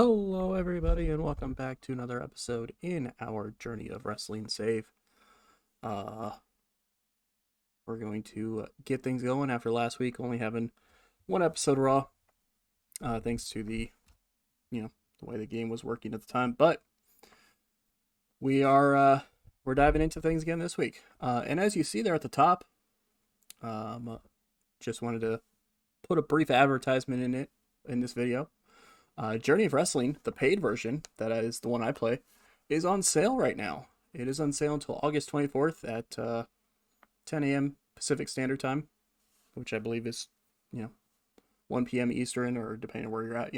Hello, everybody, and welcome back to another episode in our Journey of Wrestling save. Uh, we're going to get things going after last week only having one episode Raw, thanks to the way the game was working at the time. But we're diving into things again this week. And as you see there at the top, just wanted to put a brief advertisement in this video. Journey of Wrestling, the paid version, that is the one I play, is on sale right now. It is on sale until August 24th at 10 a.m. Pacific Standard Time, which I believe is, 1 p.m. Eastern, or depending on where you're at,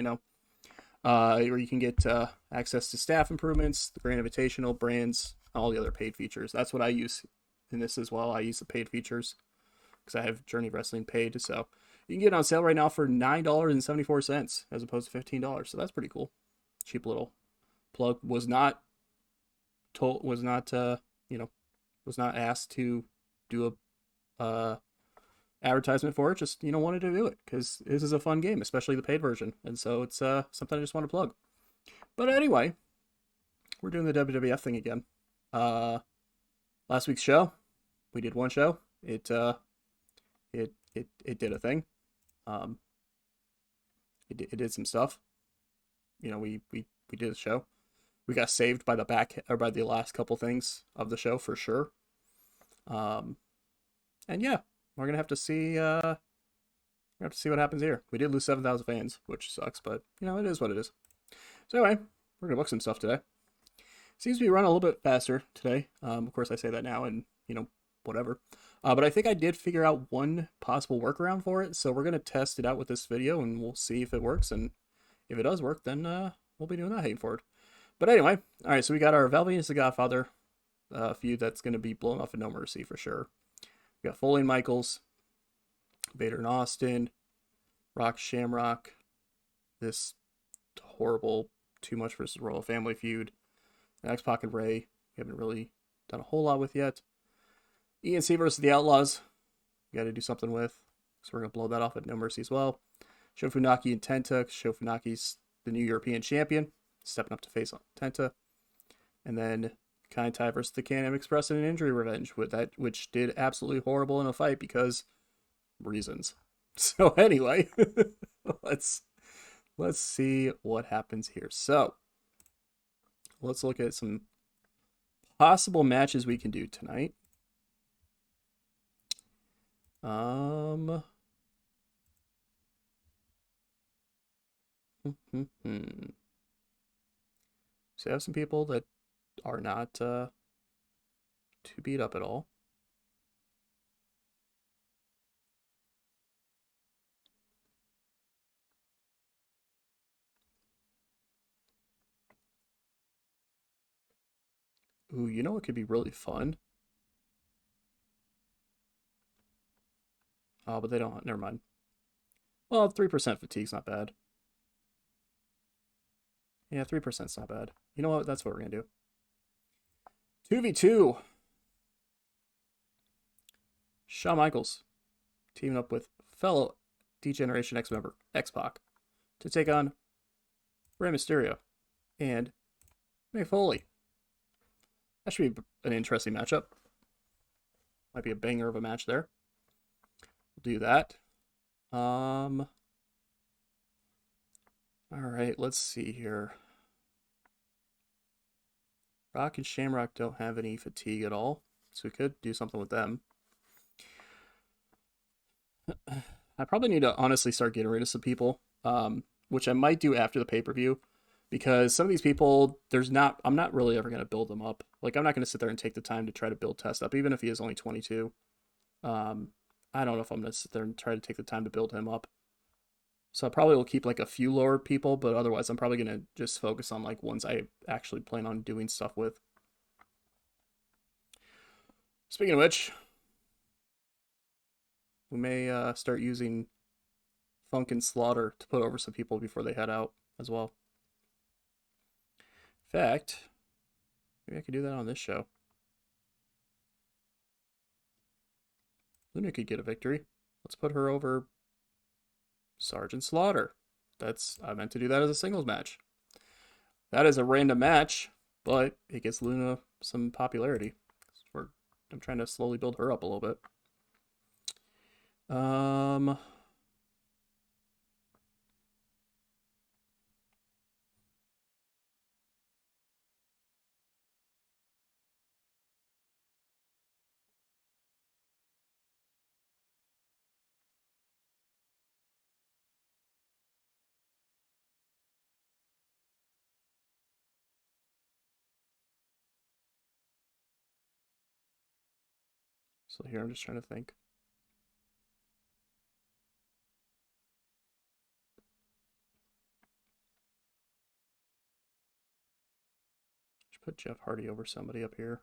where you can get access to staff improvements, the Grand Invitational, brands, all the other paid features. That's what I use in this as well. I use the paid features because I have Journey of Wrestling paid, so you can get it on sale right now for $9.74 as opposed to $15. So that's pretty cool. Cheap little plug. Was not asked to do a advertisement for it. Just wanted to do it because this is a fun game, especially the paid version, and so it's something I just want to plug. But anyway, we're doing the WWF thing again. Last week's show, we did one show. It did a thing. It did some stuff. We did a show. We got saved by the last couple things of the show for sure. And yeah, we're gonna have to see. What happens here. We did lose 7,000 fans, which sucks, but it is what it is. So anyway, we're gonna book some stuff today. Seems to be running a little bit faster today. Of course, I say that now, and whatever. But I think I did figure out one possible workaround for it, so we're going to test it out with this video, and we'll see if it works, and if it does work, then we'll be doing that heading forward. But anyway, all right, so we got our Val Venis the Godfather feud that's going to be blown off of No Mercy for sure. We got Foley and Michaels, Vader and Austin, Rock Shamrock, this horrible Too Much versus Royal Family feud, X-Pac and Ray, we haven't really done a whole lot with yet. ENC versus the Outlaws, we got to do something with, so we're going to blow that off at No Mercy as well. Sho Funaki and Tenta. Sho Funaki's the new European champion, stepping up to face Tenta. And then Kai Tai versus the Can-Am Express in an injury revenge, which did absolutely horrible in a fight because reasons. So anyway, let's see what happens here. So let's look at some possible matches we can do tonight. So I have some people that are not too beat up at all. Ooh, what could be really fun? Oh, but they don't. Never mind. Well, 3% fatigue's not bad. Yeah, 3%'s not bad. You know what? That's what we're going to do. 2v2. Shawn Michaels teaming up with fellow D-Generation X member, X-Pac, to take on Rey Mysterio and Mick Foley. That should be an interesting matchup. Might be a banger of a match there. We'll do that. All right, let's see here. Rock and Shamrock don't have any fatigue at all, so we could do something with them. I probably need to honestly start getting rid of some people, which I might do after the pay-per-view, because some of these people, I'm not really ever going to build them up. Like, I'm not going to sit there and take the time to try to build Test up, even if he is only 22. I don't know if I'm going to sit there and try to take the time to build him up. So I probably will keep like a few lower people, but otherwise I'm probably going to just focus on like ones I actually plan on doing stuff with. Speaking of which, we may start using Funk and Slaughter to put over some people before they head out as well. In fact, maybe I could do that on this show. Luna could get a victory. Let's put her over Sergeant Slaughter. I meant to do that as a singles match. That is a random match, but it gets Luna some popularity. I'm trying to slowly build her up a little bit. So here I'm just trying to think. Just put Jeff Hardy over somebody up here.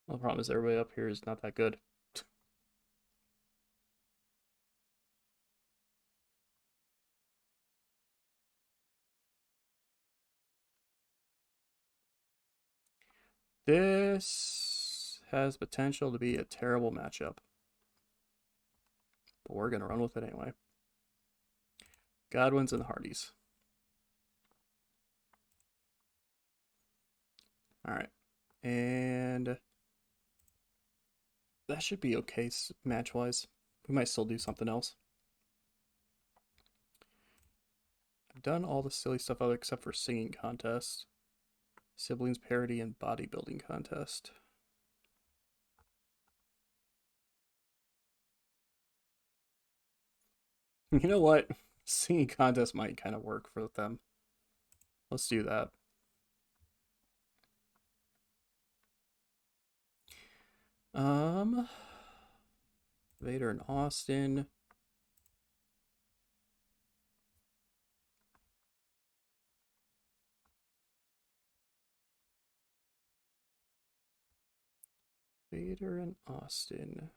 Well, the problem is everybody up here is not that good. This has potential to be a terrible matchup. But we're going to run with it anyway. Godwins and the Hardys. All right. And that should be okay match-wise. We might still do something else. I've done all the silly stuff other except for singing contest, siblings parody, and bodybuilding contest. You know what? Singing contest might kind of work for them. Let's do that. Vader and Austin. Vader and Austin.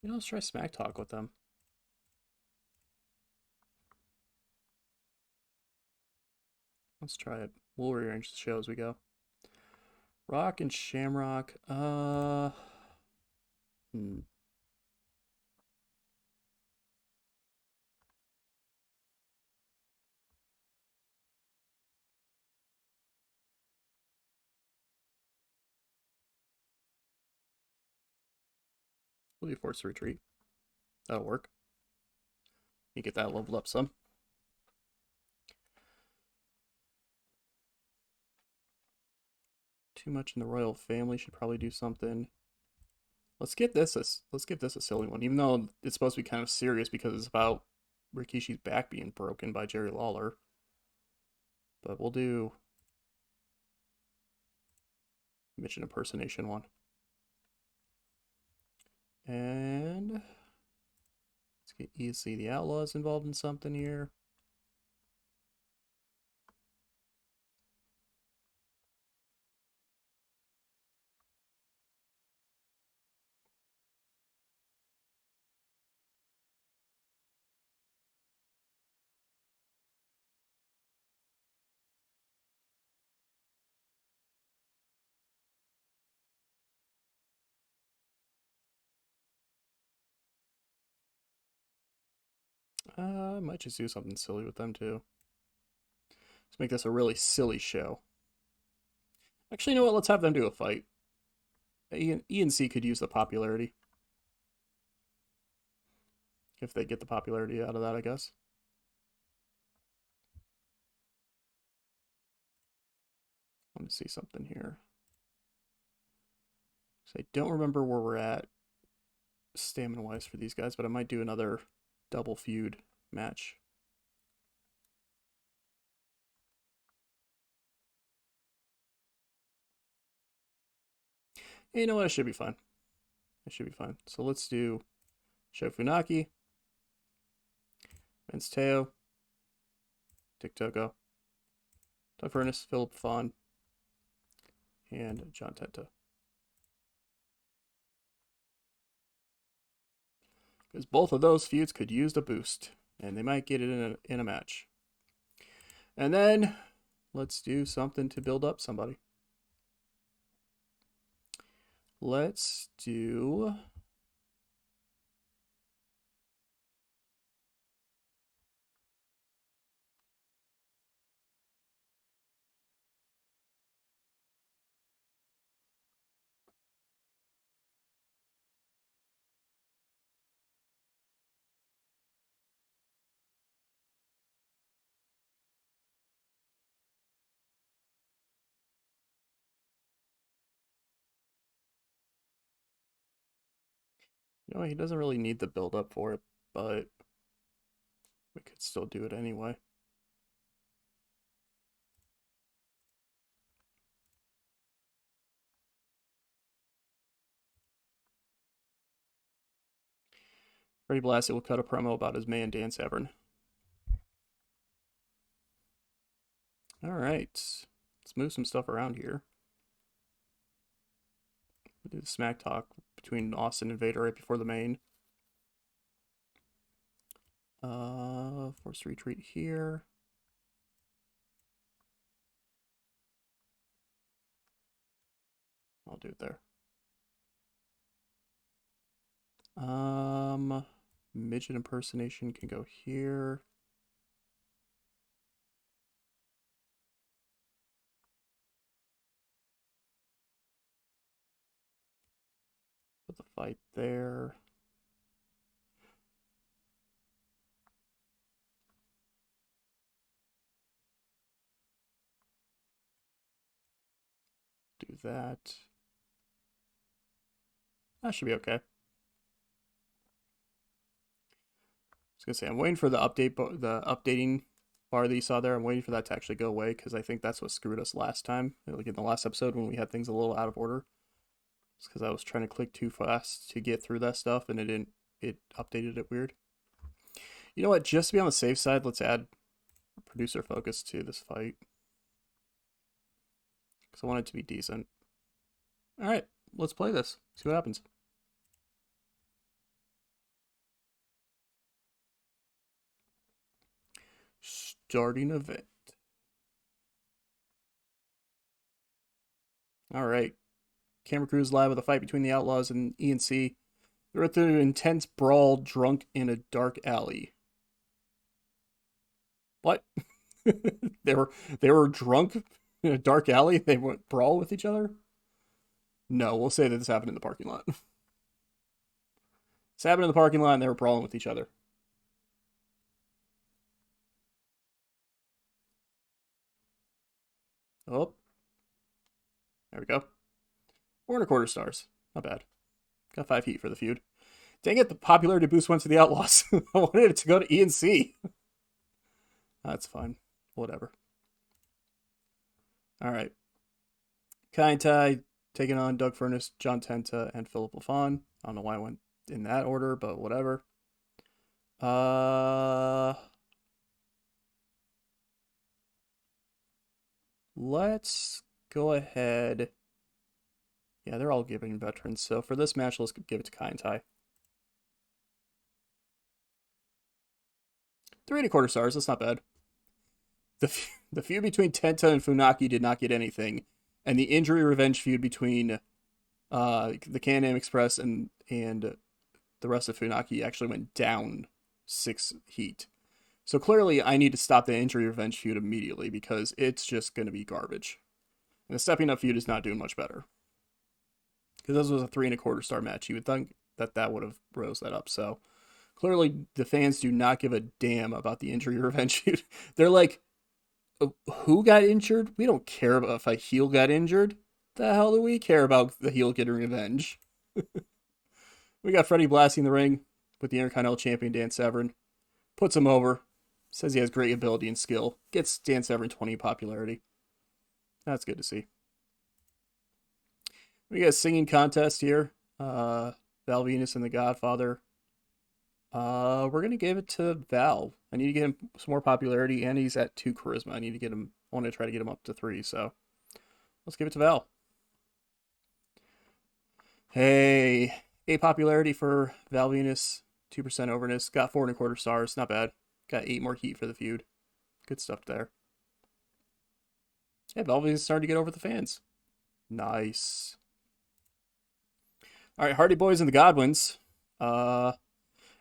You know, let's try Smack Talk with them. Let's try it. We'll rearrange the show as we go. Rock and Shamrock. We'll do Force Retreat. That'll work. You get that leveled up some. Too much in the royal family. Should probably do something. Let's give this a silly one, even though it's supposed to be kind of serious because it's about Rikishi's back being broken by Jerry Lawler. But we'll do Mission Impersonation one. And let's get ESC the Outlaws involved in something here. Might just do something silly with them too. Let's make this a really silly show. Actually, you know what? Let's have them do a fight. ENC could use the popularity. If they get the popularity out of that, I guess. Let me see something here. So I don't remember where we're at stamina-wise for these guys, but I might do another double feud match. Hey, you know what? It should be fun. It should be fun. So let's do Sho Funaki, Vince Teo, Dick Togo, Doug Furnace, Philip Fawn, and John Tenta. Because both of those feuds could use the boost, and they might get it in a match. And then let's do something to build up somebody. Let's do... You know, he doesn't really need the build up for it, but we could still do it anyway. Freddie Blassie will cut a promo about his man Dan Severn. All right, let's move some stuff around here. We'll do the smack talk between Austin and Vader right before the main. Forced retreat here. I'll do it there. Midget impersonation can go here. Put the fight there. Do that. That should be okay. I was gonna say I'm waiting for the updating bar that you saw there. I'm waiting for that to actually go away because I think that's what screwed us last time. Like in the last episode when we had things a little out of order. It's because I was trying to click too fast to get through that stuff and it updated it weird. You know what? Just to be on the safe side, let's add producer focus to this fight. Because I want it to be decent. Alright, let's play this. See what happens. Starting event. Alright. Camera crew is live with a fight between the Outlaws and ENC. They're at an intense brawl drunk in a dark alley. What? they were drunk in a dark alley? They went brawl with each other? No, we'll say that this happened in the parking lot. This happened in the parking lot and they were brawling with each other. Oh. There we go. 4.25 stars. Not bad. Got 5 heat for the feud. Dang it, the popularity boost went to the Outlaws. I wanted it to go to ENC. That's fine. Whatever. Alright. Kai Tai taking on Doug Furness, John Tenta, and Philip LaFon. I don't know why I went in that order, but whatever. Let's go ahead. Yeah, they're all giving veterans. So for this match, let's give it to Kai and Tai. 3.25 stars. That's not bad. The feud between Tenta and Funaki did not get anything, and the injury revenge feud between the Can-Am Express and the rest of Funaki actually went down 6 heat. So clearly, I need to stop the injury revenge feud immediately because it's just going to be garbage. And the stepping up feud is not doing much better. Because this was a 3.25 star match, you would think that would have rose that up. So clearly, the fans do not give a damn about the injury revenge feud. They're like, who got injured? We don't care about if a heel got injured. The hell do we care about the heel getting revenge? We got Freddie Blassie in the ring with the Intercontinental Champion Dan Severn. Puts him over. Says he has great ability and skill. Gets Dan Severn 20 popularity. That's good to see. We got a singing contest here. Val Venus and the Godfather. We're going to give it to Val. I need to get him some more popularity, and he's at 2 charisma. I need to get him. I want to try to get him up to 3, so let's give it to Val. Hey, 8 popularity for Val Venus, 2% overness. Got 4.25 stars. Not bad. Got 8 more heat for the feud. Good stuff there. Yeah, Velvety's starting to get over the fans. Nice. All right, Hardy Boys and the Godwins. Uh,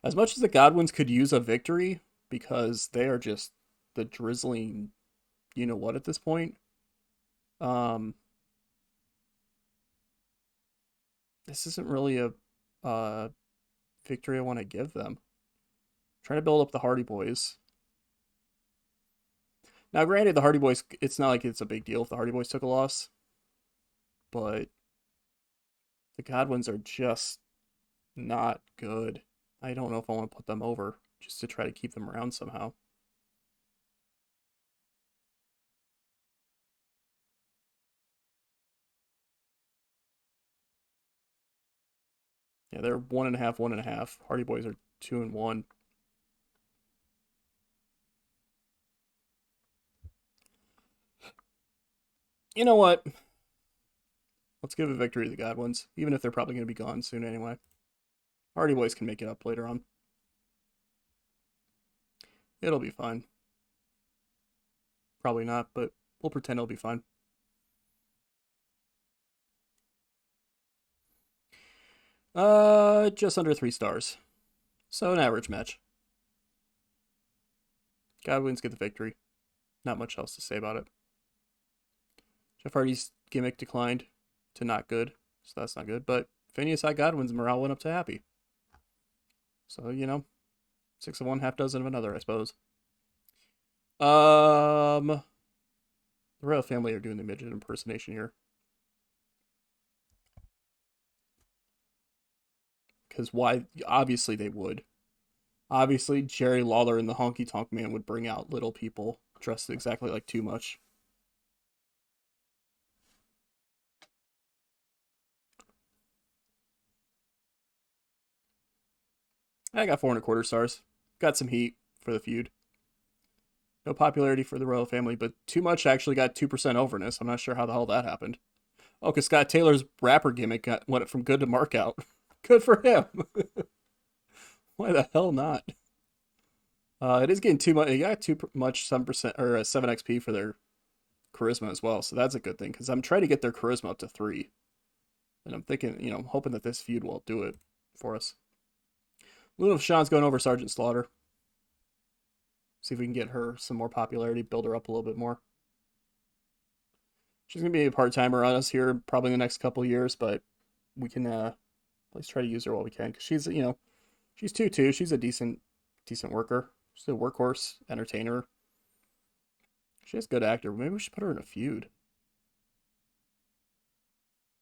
as much as the Godwins could use a victory because they are just the drizzling, you know what at this point. Um, this isn't really a victory I want to give them. Trying to build up the Hardy Boys. Now, granted, the Hardy Boys, it's not like it's a big deal if the Hardy Boys took a loss, but the Godwins are just not good. I don't know if I want to put them over just to try to keep them around somehow. Yeah, they're 1.5, 1.5. Hardy Boys are 2-1. You know what? Let's give a victory to the Godwins, even if they're probably going to be gone soon anyway. Hardy Boys can make it up later on. It'll be fine. Probably not, but we'll pretend it'll be fine. Just under 3 stars. So an average match. Godwins get the victory. Not much else to say about it. Jeff Hardy's gimmick declined to not good, so that's not good. But Phineas had Godwin's morale went up to happy. So, you know, 6 of one, half dozen of another, I suppose. The Royal Family are doing the midget impersonation here. Because why? Obviously they would. Obviously, Jerry Lawler and the Honky Tonk Man would bring out little people dressed exactly like Too Much. I got 4.25 stars. Got some heat for the feud. No popularity for the Royal Family, but Too Much actually got 2% overness. I'm not sure how the hell that happened. Oh, because Scott Taylor's rapper gimmick went from good to mark out. Good for him. Why the hell not? It is getting too much. It got too much 7% or 7 XP for their charisma as well, so that's a good thing because I'm trying to get their charisma up to 3, and I'm thinking, I'm hoping that this feud will do it for us. Luna Vachon's going over Sergeant Slaughter. See if we can get her some more popularity, build her up a little bit more. She's gonna be a part timer on us here probably in the next couple years, but we can let's try to use her while we can because she's she's 2-2. She's a decent worker. She's a workhorse entertainer. She's a good actor. Maybe we should put her in a feud.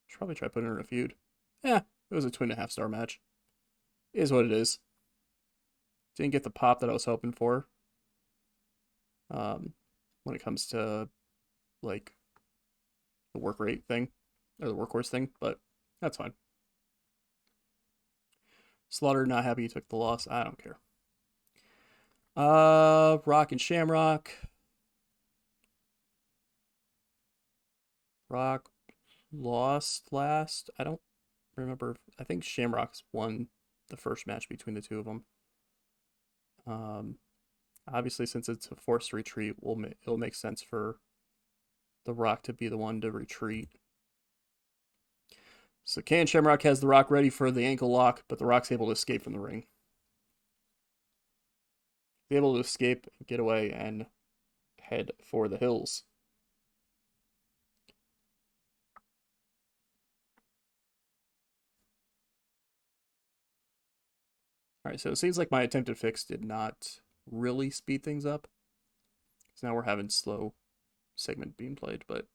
Should probably try putting her in a feud. Yeah, it was a 2.5 star match. It is what it is. Didn't get the pop that I was hoping for. When it comes to like the work rate thing or the workhorse thing, but that's fine. Slaughter not happy he took the loss. I don't care. Rock and Shamrock. Rock lost last. I don't remember. I think Shamrock's won the first match between the two of them. Obviously, since it's a forced retreat, it'll make sense for the Rock to be the one to retreat. So Ken Shamrock has the Rock ready for the ankle lock, but the Rock's able to escape from the ring. He's able to escape, get away, and head for the hills. All right, so it seems like my attempted fix did not really speed things up. So now we're having slow segment being played, but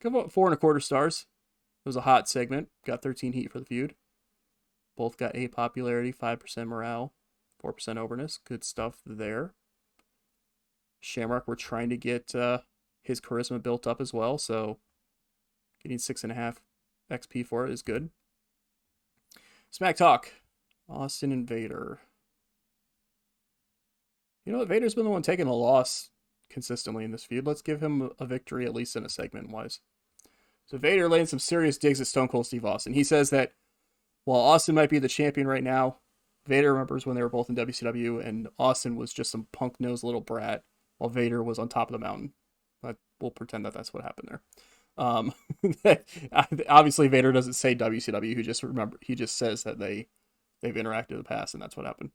come up 4.25 stars. It was a hot segment. Got 13 heat for the feud. Both got 8 popularity, 5% morale, 4% overness. Good stuff there. Shamrock, we're trying to get his charisma built up as well, so getting 6.5 XP for it is good. Smack Talk. Austin and Vader. You know what? Vader's been the one taking a loss consistently in this feud. Let's give him a victory, at least in a segment-wise. So Vader laying some serious digs at Stone Cold Steve Austin. He says that while Austin might be the champion right now, Vader remembers when they were both in WCW and Austin was just some punk-nosed little brat while Vader was on top of the mountain. but we'll pretend that that's what happened there. Um, obviously Vader doesn't say WCW. He just says that they've interacted in the past, and that's what happened.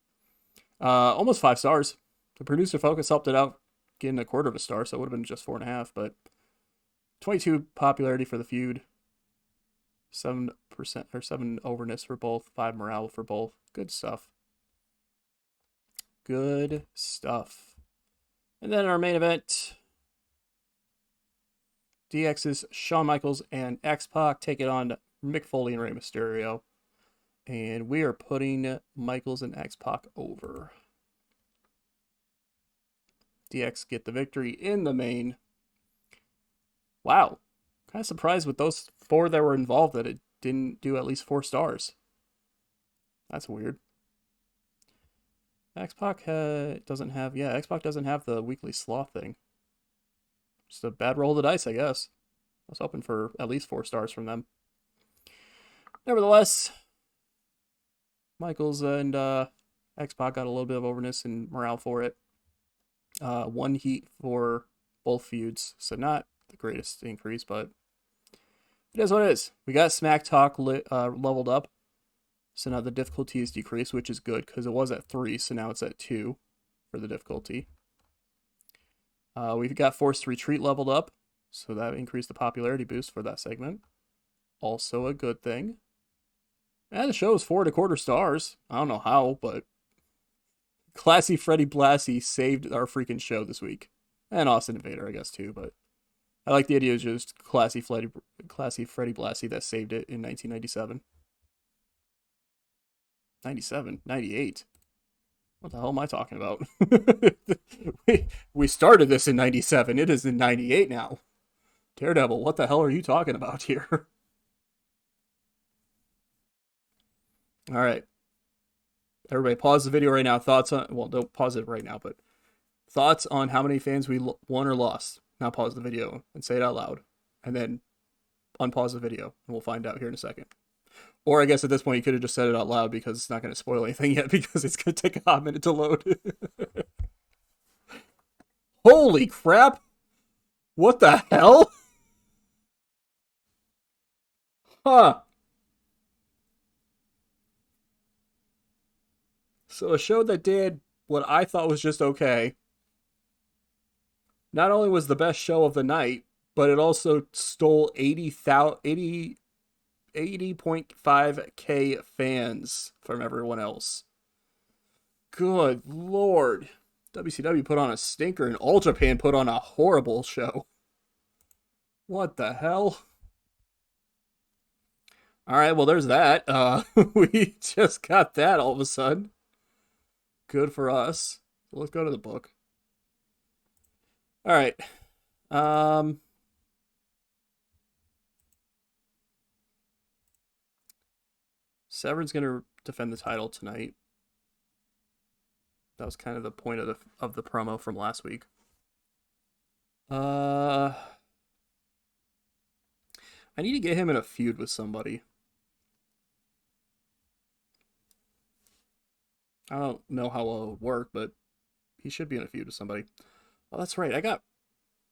Almost 5 stars. The producer focus helped it out, getting a quarter of a star, so it would have been just 4.5. But 22 popularity for the feud, 7% or 7 overness for both, 5 morale for both. Good stuff. Good stuff. And then our main event, DX's Shawn Michaels and X-Pac take it on Mick Foley and Rey Mysterio. And we are putting Michaels and X-Pac over. DX get the victory in the main. Wow. Kind of surprised with those 4 that were involved that it didn't do at least 4 stars. That's weird. X-Pac doesn't have the weekly sloth thing. Just a bad roll of the dice, I guess. I was hoping for at least 4 stars from them. Nevertheless, Michaels and X-Pac got a little bit of overness and morale for it. 1 heat for both feuds, so not the greatest increase, but it is what it is. We got Smack Talk leveled up, so now the difficulty is decreased, which is good because it was at 3, so now it's at 2 for the difficulty. We've got Forced Retreat leveled up, so that increased the popularity boost for that segment. Also a good thing. And the show is 4.25 stars. I don't know how, but Classy Freddie Blassie saved our freaking show this week. And Austin Invader, I guess, too, but I like the idea of just Classy Freddie Blassie that saved it in 1997. 97? 98? What the hell am I talking about? we started this in 97. It is in 98 now. Daredevil, what the hell are you talking about here? All right. Everybody pause the video right now. Thoughts on... Well, don't pause it right now, but thoughts on how many fans we won or lost. Now pause the video and say it out loud. And then unpause the video. And we'll find out here in a second. Or I guess at this point you could have just said it out loud because it's not going to spoil anything yet because it's going to take a hot minute to load. Holy crap! What the hell? Huh. So a show that did what I thought was just okay not only was the best show of the night, but it also stole 80.5K fans from everyone else. Good lord. WCW put on a stinker and All Japan put on a horrible show. What the hell? Alright, well there's that. We just got that all of a sudden. Good for us. So let's go to the book. Alright. Severn's going to defend the title tonight. That was kind of the point of the promo from last week. I need to get him in a feud with somebody. I don't know how well it would work, but he should be in a feud with somebody. Oh, that's right. I got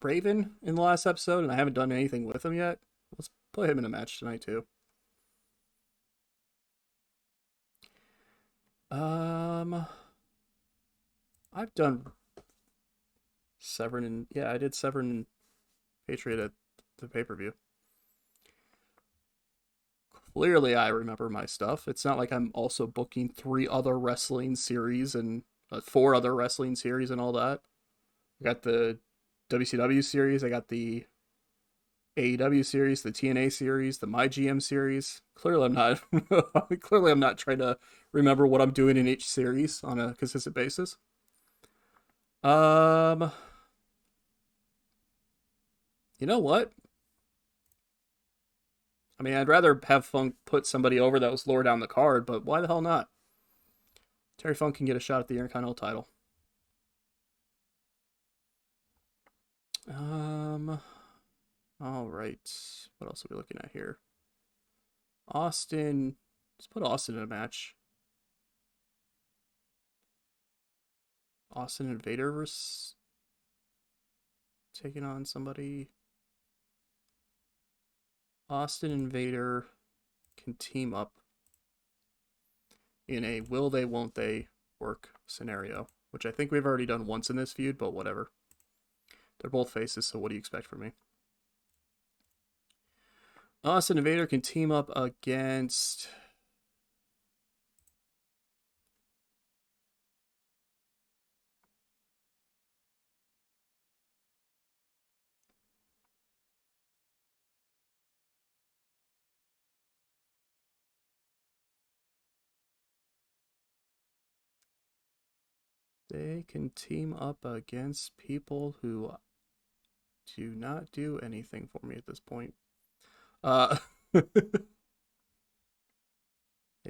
Raven in the last episode, and I haven't done anything with him yet. Let's put him in a match tonight, too. I've done Severn and... Yeah, I did Severn and Patriot at the pay-per-view. Clearly, I remember my stuff. It's not like I'm also booking 3 other wrestling series and 4 other wrestling series and all that. I got the WCW series. I got the AEW series, the TNA series, the MyGM series. Clearly, I'm not. Clearly, I'm not trying to remember what I'm doing in each series on a consistent basis. You know what? I mean, I'd rather have Funk put somebody over that was lower down the card, but why the hell not? Terry Funk can get a shot at the Intercontinental title. All right. What else are we looking at here? Austin. Let's put Austin in a match. Austin and Vader versus taking on somebody. Austin and Vader can team up in a will they, won't they work scenario, which I think we've already done once in this feud, but whatever. They're both faces, so what do you expect from me? Austin and Vader can team up against... They can team up against people who do not do anything for me at this point. They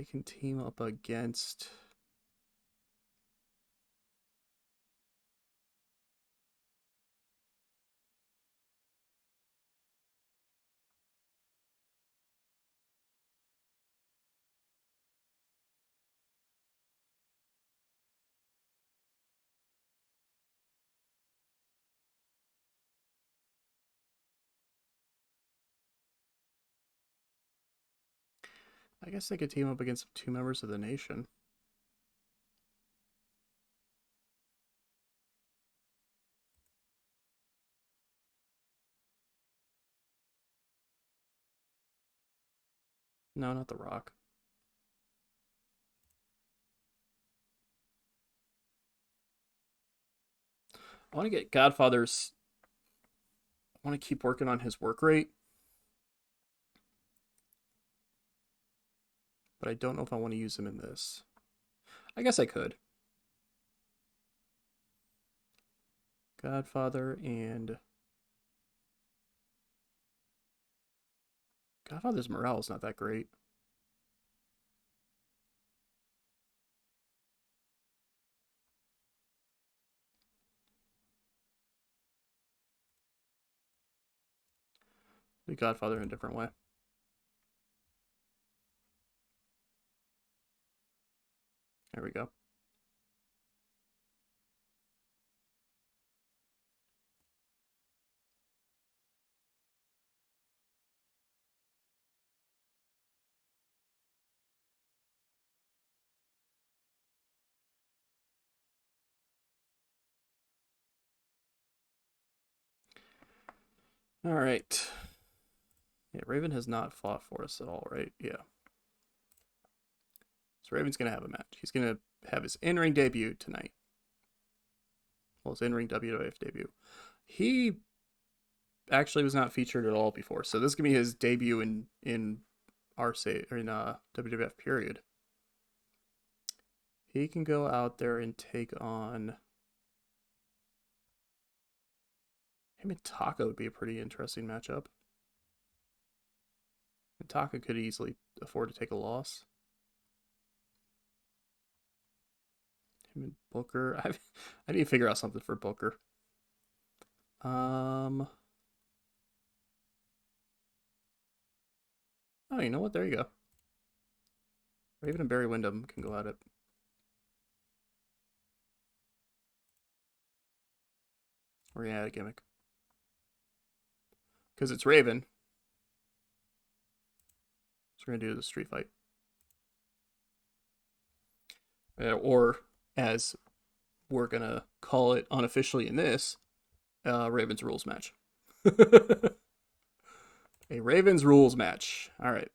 can team up against... I guess they could team up against 2 members of the nation. No, not The Rock. I want to get Godfather's... I want to keep working on his work rate. But I don't know if I want to use him in this. I guess I could. Godfather and... Godfather's morale is not that great. The Godfather in a different way. There we go. All right. Yeah, Raven has not fought for us at all, right? Yeah. So Raven's going to have a match. He's going to have his in-ring debut tonight. Well, his in-ring WWF debut. He actually was not featured at all before, so this is going to be his debut in WWF period. He can go out there and take on... Him and Taka would be a pretty interesting matchup. And Taka could easily afford to take a loss. Him and Booker. I need to figure out something for Booker. Oh, you know what? There you go. Raven and Barry Windham can go at it. We're gonna add a gimmick. Because it's Raven. So we're gonna do the street fight. Or, as we're gonna call it unofficially in this, Ravens rules match. A Ravens rules match. All right.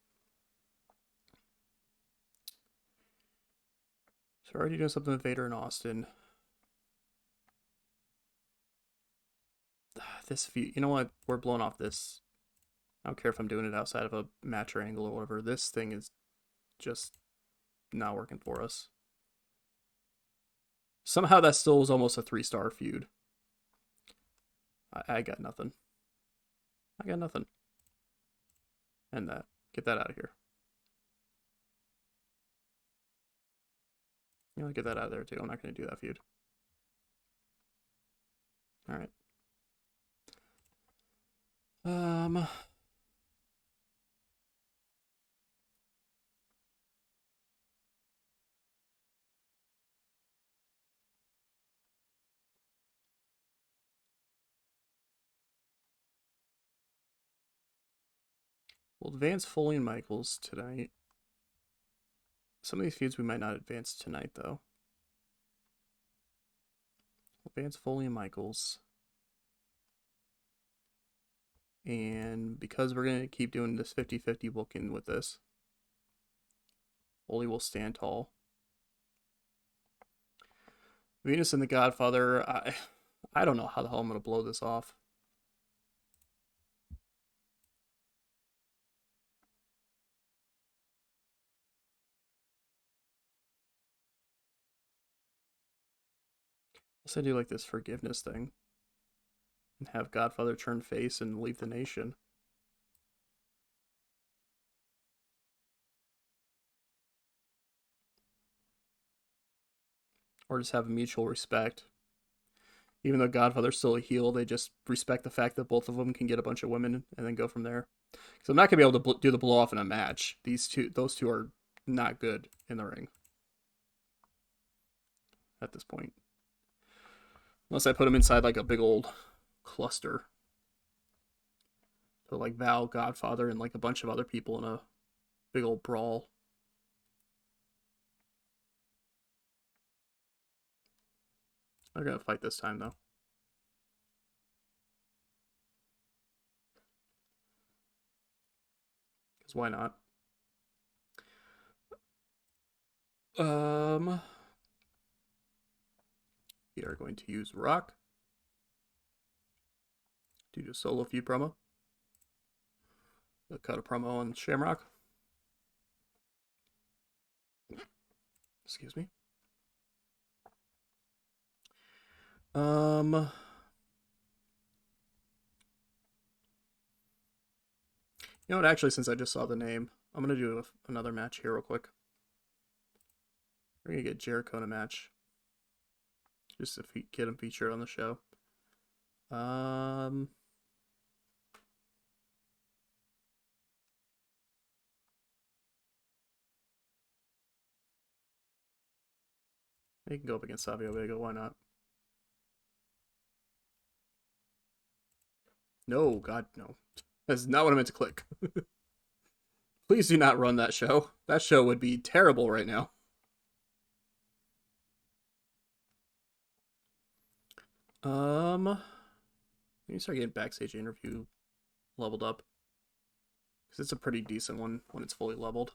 So we're already doing something with Vader and Austin. This feud, you know what? We're blowing off this. I don't care if I'm doing it outside of a match or angle or whatever. This thing is just not working for us. Somehow that still was almost a 3-star feud. I got nothing. I got nothing. And that. Get that out of here. You know, get that out of there too. I'm not going to do that feud. All right. We'll advance Foley and Michaels tonight. Some of these feuds we might not advance tonight, though. Advance Foley and Michaels. And because we're going to keep doing this 50-50 booking with this, Foley will stand tall. Venus and the Godfather, I don't know how the hell I'm going to blow this off. Unless I do like this forgiveness thing. And have Godfather turn face and leave the nation. Or just have a mutual respect. Even though Godfather's still a heel, they just respect the fact that both of them can get a bunch of women and then go from there. Because I'm not going to be able to do the blow off in a match. Those two are not good in the ring. At this point. Unless I put them inside like a big old cluster. So like Val, Godfather, and like a bunch of other people in a big old brawl. They're going to fight this time, though. Because why not? We are going to use Rock. Do a solo feud promo. I'll cut a promo on Shamrock. Excuse me. You know what? Actually, since I just saw the name, I'm gonna do another match here real quick. We're gonna get Jericho in a match, just to get him featured on the show. He can go up against Savio Vega. Why not? No, God, no. That's not what I meant to click. Please do not run that show. That show would be terrible right now. Let me start getting backstage interview leveled up. Because it's a pretty decent one when it's fully leveled.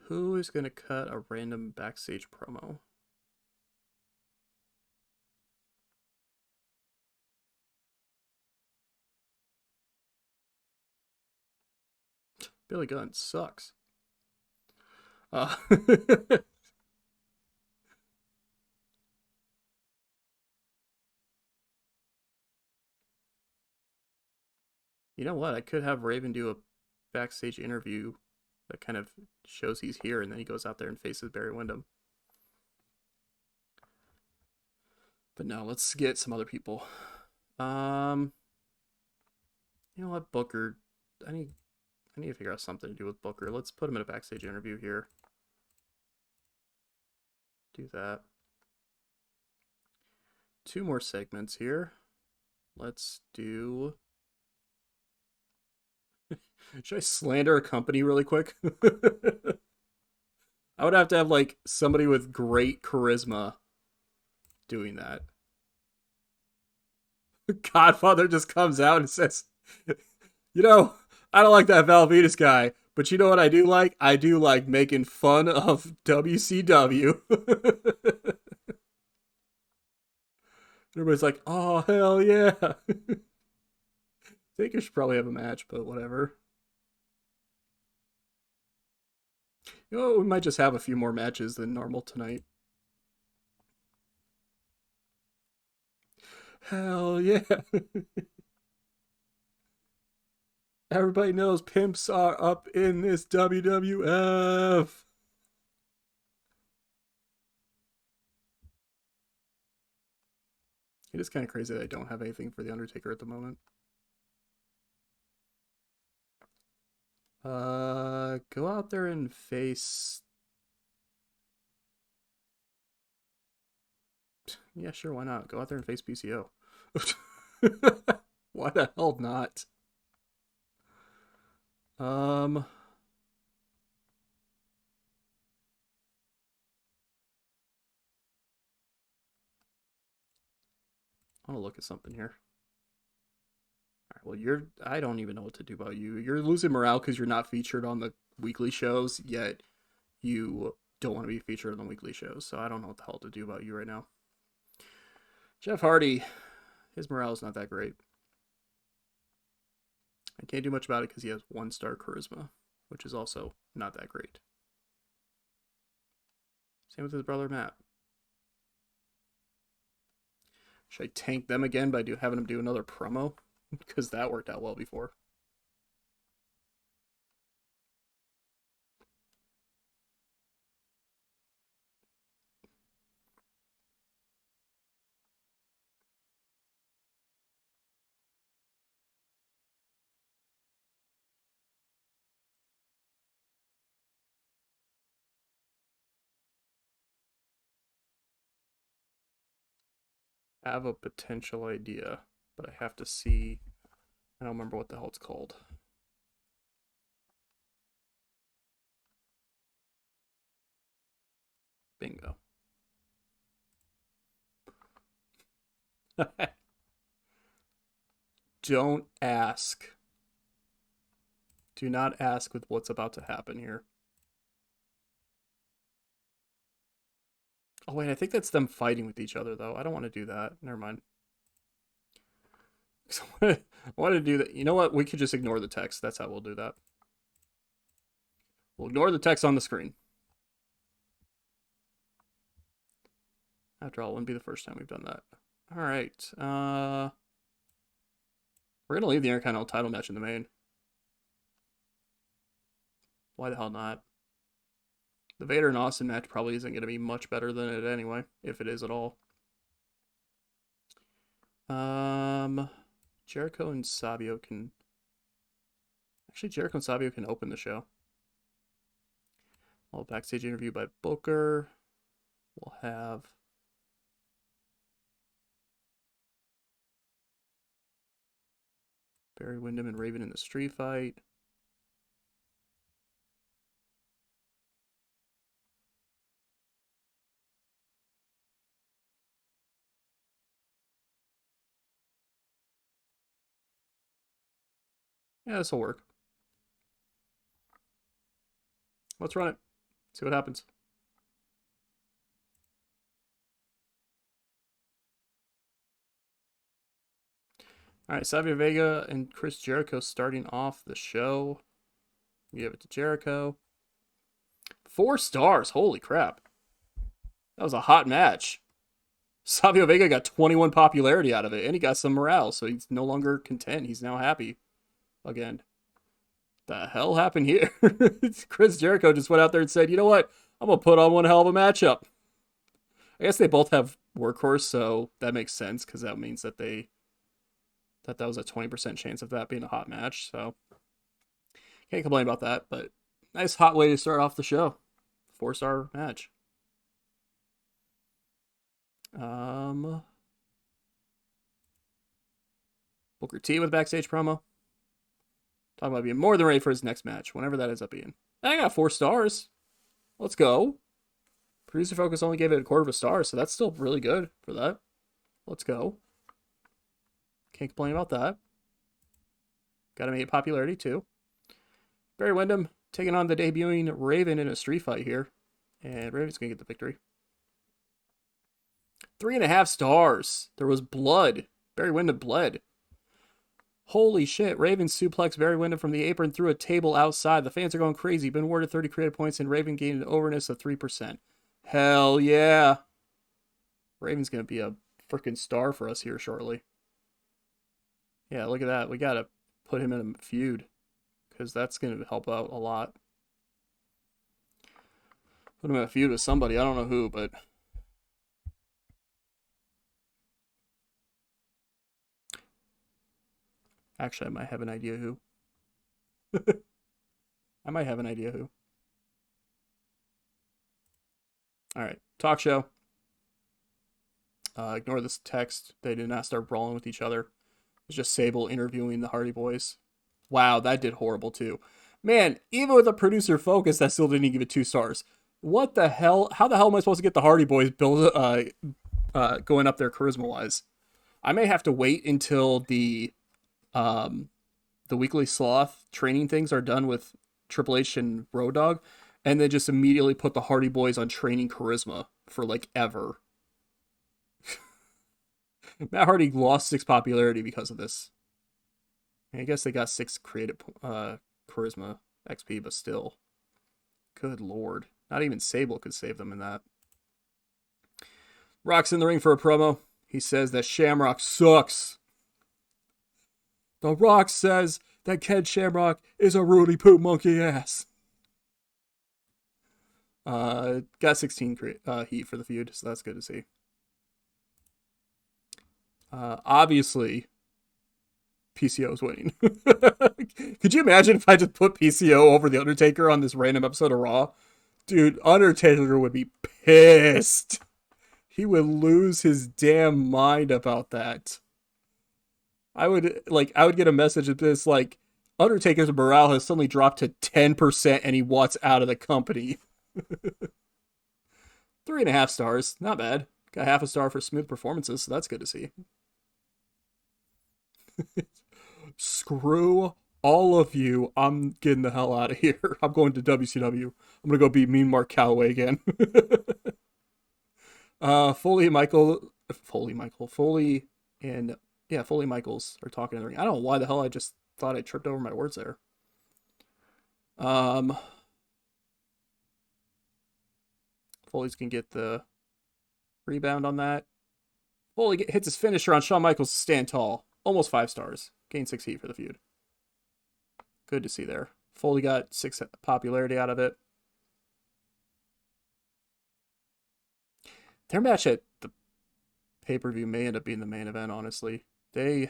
Who is going to cut a random backstage promo? Billy Gunn sucks. You know what? I could have Raven do a backstage interview that kind of shows he's here, and then he goes out there and faces Barry Windham. But no, let's get some other people. You know what, Booker? I need to figure out something to do with Booker. Let's put him in a backstage interview here. Do that. 2 more segments here. Let's do... Should I slander a company really quick? I would have to have like somebody with great charisma doing that. Godfather just comes out and says, you know, I don't like that Val Venis guy, but you know what I do like? I do like making fun of WCW. Everybody's like, oh, hell yeah. I think I should probably have a match, but whatever. You know, we might just have a few more matches than normal tonight. Hell yeah. Everybody knows pimps are up in this WWF. It is kind of crazy that I don't have anything for The Undertaker at the moment. Go out there and face... Yeah, sure, why not? Go out there and face PCO. Why the hell not? I want to look at something here. All right, well, I don't even know what to do about you. You're losing morale because you're not featured on the weekly shows, yet you don't want to be featured on the weekly shows. So I don't know what the hell to do about you right now. Jeff Hardy, his morale is not that great. I can't do much about it because he has 1-star charisma, which is also not that great. Same with his brother Matt. Should I tank them again by having him do another promo? Because that worked out well before. I have a potential idea, but I have to see. I don't remember what the hell it's called. Bingo. Don't ask. Do not ask with what's about to happen here. Oh, wait, I think that's them fighting with each other, though. I don't want to do that. Never mind. I want to do that. You know what? We could just ignore the text. That's how we'll do that. We'll ignore the text on the screen. After all, it wouldn't be the first time we've done that. All right. We're going to leave the Intercontinental title match in the main. Why the hell not? The Vader and Austin match probably isn't going to be much better than it anyway, if it is at all. Jericho and Sabio can... Actually, Jericho and Sabio can open the show. Well, backstage interview by Booker. We'll have... Barry Windham and Raven in the street fight. Yeah, this will work. Let's run it. See what happens. All right, Savio Vega and Chris Jericho starting off the show. Give it to Jericho. 4 stars. Holy crap. That was a hot match. Savio Vega got 21 popularity out of it, and he got some morale, so he's no longer content. He's now happy again. The hell happened here? Chris Jericho just went out there and said, you know what? I'm going to put on one hell of a matchup. I guess they both have workhorse, so that makes sense, because that means that that was a 20% chance of that being a hot match, so can't complain about that, but nice hot way to start off the show. 4-star match. Booker T with a backstage promo. Talking about being more than ready for his next match, whenever that ends up being. I got 4 stars. Let's go. Producer Focus only gave it a quarter of a star, so that's still really good for that. Let's go. Can't complain about that. Got to make popularity too. Barry Windham taking on the debuting Raven in a street fight here. And Raven's going to get the victory. 3.5 stars. There was blood. Barry Windham bled. Holy shit. Raven suplex Barry Windham from the apron through a table outside. The fans are going crazy. Been awarded 30 creative points and Raven gained an overness of 3%. Hell yeah. Raven's going to be a freaking star for us here shortly. Yeah, look at that. We got to put him in a feud because that's going to help out a lot. Put him in a feud with somebody. I don't know who, but... Actually, I might have an idea who. I might have an idea who. All right, talk show. Ignore this text. They did not start brawling with each other. It's just Sable interviewing the Hardy Boys. Wow, that did horrible too. Man, even with a producer focus, that still didn't give it 2 stars. What the hell? How the hell am I supposed to get the Hardy Boys going up there charisma wise? I may have to wait until the weekly sloth training things are done with Triple H and Road Dogg, and then just immediately put the Hardy Boys on training charisma for like ever. Matt Hardy lost 6 popularity because of this. I guess they got 6 creative charisma XP, but still. Good lord. Not even Sable could save them in that. Rock's in the ring for a promo. He says that Shamrock sucks. The Rock says that Ken Shamrock is a Rudy Poop monkey ass. Got 16 heat for the feud, so that's good to see. Obviously, PCO is winning. Could you imagine if I just put PCO over The Undertaker on this random episode of Raw? Dude, Undertaker would be pissed. He would lose his damn mind about that. I would get a message of this like, Undertaker's morale has suddenly dropped to 10% and he wants out of the company. 3.5 stars. Not bad. Got half a star for smooth performances, so that's good to see. Screw all of you. I'm getting the hell out of here. I'm going to WCW. I'm going to go beat Mean Mark Calloway again. Foley Michaels are talking in the ring. I don't know why the hell I just thought I tripped over my words there. Foley's can get the rebound on that. Foley hits his finisher on Shawn Michaels to stand tall. Almost 5 stars. Gained 6 heat for the feud. Good to see there. Foley got 6 popularity out of it. Their match at the pay-per-view may end up being the main event, honestly. They're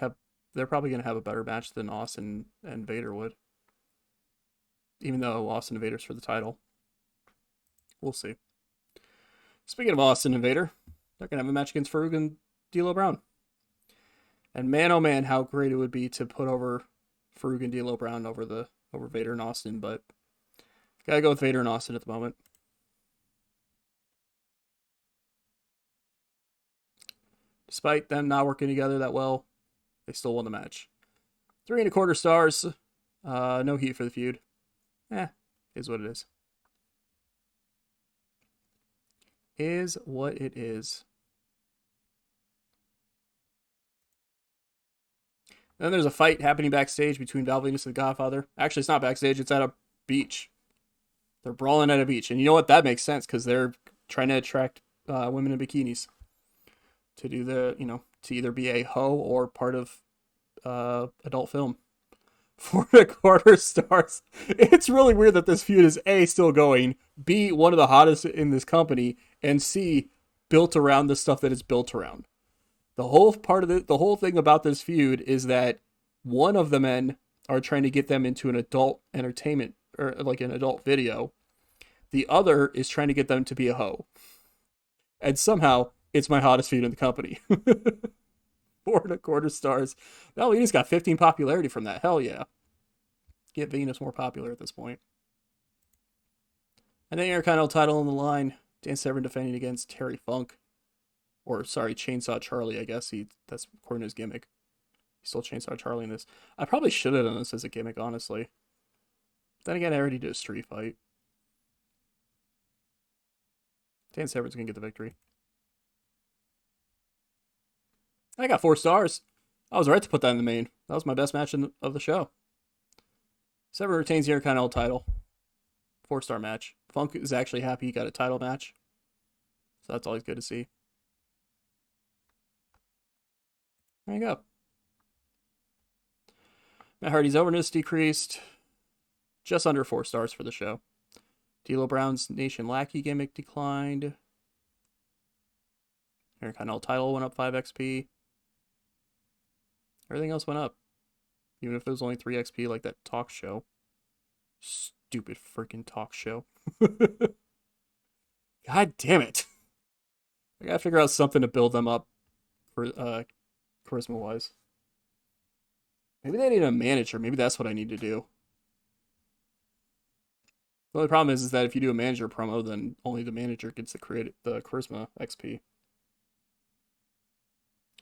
probably going to have a better match than Austin and Vader would. Even though Austin and Vader's for the title. We'll see. Speaking of Austin and Vader, they're going to have a match against Farouk and D'Lo Brown. And man, oh man, how great it would be to put over Farouk and D'Lo Brown over Vader and Austin, but gotta go with Vader and Austin at the moment. Despite them not working together that well, they still won the match. 3.25 stars. No heat for the feud. Is what it is. Is what it is. Then there's a fight happening backstage between Val Venis and the Godfather. Actually, it's not backstage. It's at a beach. They're brawling at a beach. And you know what? That makes sense because they're trying to attract women in bikinis to do to either be a hoe or part of adult film. 4.25 stars. It's really weird that this feud is A, still going, B, one of the hottest in this company, and C, built around the stuff that it's built around. The whole thing about this feud is that one of the men are trying to get them into an adult entertainment or like an adult video. The other is trying to get them to be a hoe. And somehow it's my hottest feud in the company. 4.25 stars. Well, Venus got 15 popularity from that. Hell yeah. Get Venus more popular at this point. And then Intercontinental title on the line. Dan Severn defending against Terry Funk. Or, sorry, Chainsaw Charlie, I guess. That's according to his gimmick. He's still Chainsaw Charlie in this. I probably should have done this as a gimmick, honestly. Then again, I already did a street fight. Dan Severn's going to get the victory. I got 4 stars. I was right to put that in the main. That was my best match of the show. Severn retains the Intercontinental title. 4-star match. Funk is actually happy he got a title match. So that's always good to see. There you go. Matt Hardy's overness decreased. Just under 4 stars for the show. D'Lo Brown's Nation Lackey gimmick declined. Intercontinental title went up 5 XP. Everything else went up. Even if there was only 3 XP like that talk show. Stupid freaking talk show. God damn it. I gotta figure out something to build them up for charisma-wise. Maybe they need a manager. Maybe that's what I need to do. The only problem is that if you do a manager promo, then only the manager gets the charisma XP.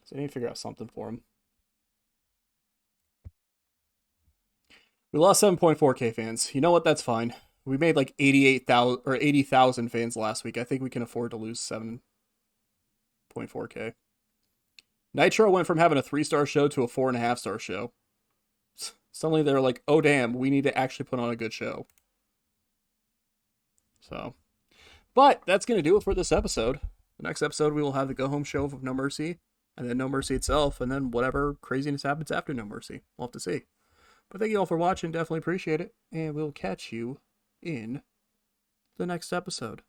So I need to figure out something for him. We lost 7.4k fans. You know what? That's fine. We made like 88,000 or 80,000 fans last week. I think we can afford to lose 7.4k. Nitro went from having a 3-star show to a 4.5-star show. Suddenly they're like, oh damn, we need to actually put on a good show. So, but that's going to do it for this episode. The next episode, we will have the Go Home show of No Mercy, and then No Mercy itself, and then whatever craziness happens after No Mercy. We'll have to see. But thank you all for watching. Definitely appreciate it. And we'll catch you in the next episode.